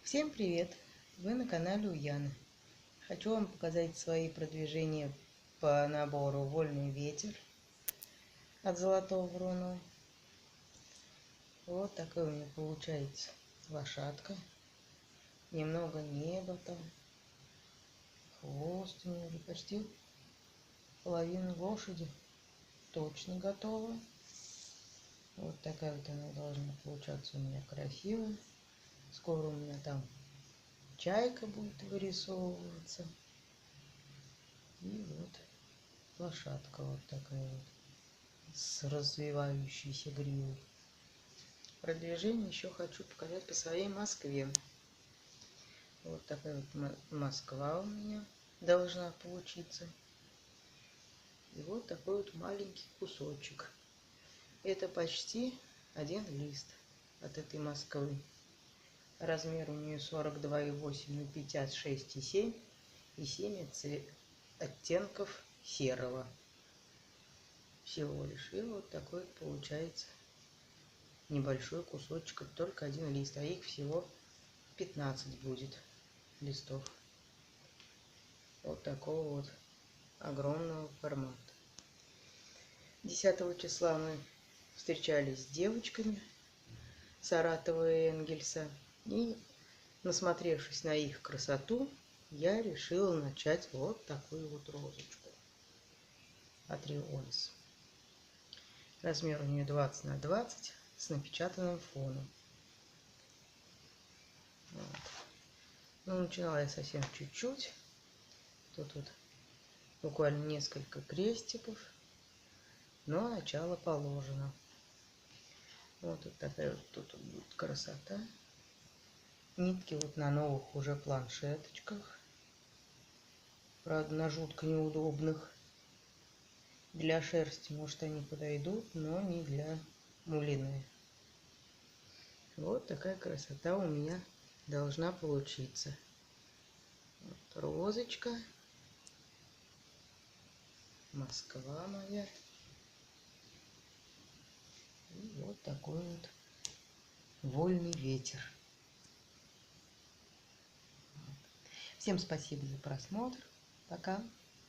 Всем привет! Вы на канале у Яны. Хочу вам показать свои продвижения по набору «Вольный ветер» от Золотого Вруна. Вот такой у меня получается лошадка. Немного неба там. Хвост у нее уже почти половина лошади. Точно готова. Вот такая вот она должна получаться у меня красивая. Скоро у меня там чайка будет вырисовываться. И вот лошадка вот такая вот с развивающейся гривой. Продвижение еще хочу показать по своей Москве. Вот такая вот Москва у меня должна получиться. И вот такой вот маленький кусочек. Это почти один лист от этой Москвы. Размер у нее 42,8 на 56,7 и 7 оттенков серого. Всего лишь. И вот такой вот получается небольшой кусочек. Только один лист, а их всего 15 будет листов. Вот такого вот огромного формата. 10 числа мы встречались с девочками Саратова и Энгельса. И, насмотревшись на их красоту, я решила начать вот такую вот розочку от Рионс. Размер у нее 20 на 20 с напечатанным фоном. Вот. Ну, начинала я совсем чуть-чуть. Тут вот буквально несколько крестиков, но начало положено. Вот такая вот тут вот будет красота. Нитки вот на новых уже планшеточках. Правда, на жутко неудобных. Для шерсти, может, они подойдут, но не для мулины. Вот такая красота у меня должна получиться. Вот розочка. Москва моя. И вот такой вот вольный ветер. Всем спасибо за просмотр. Пока.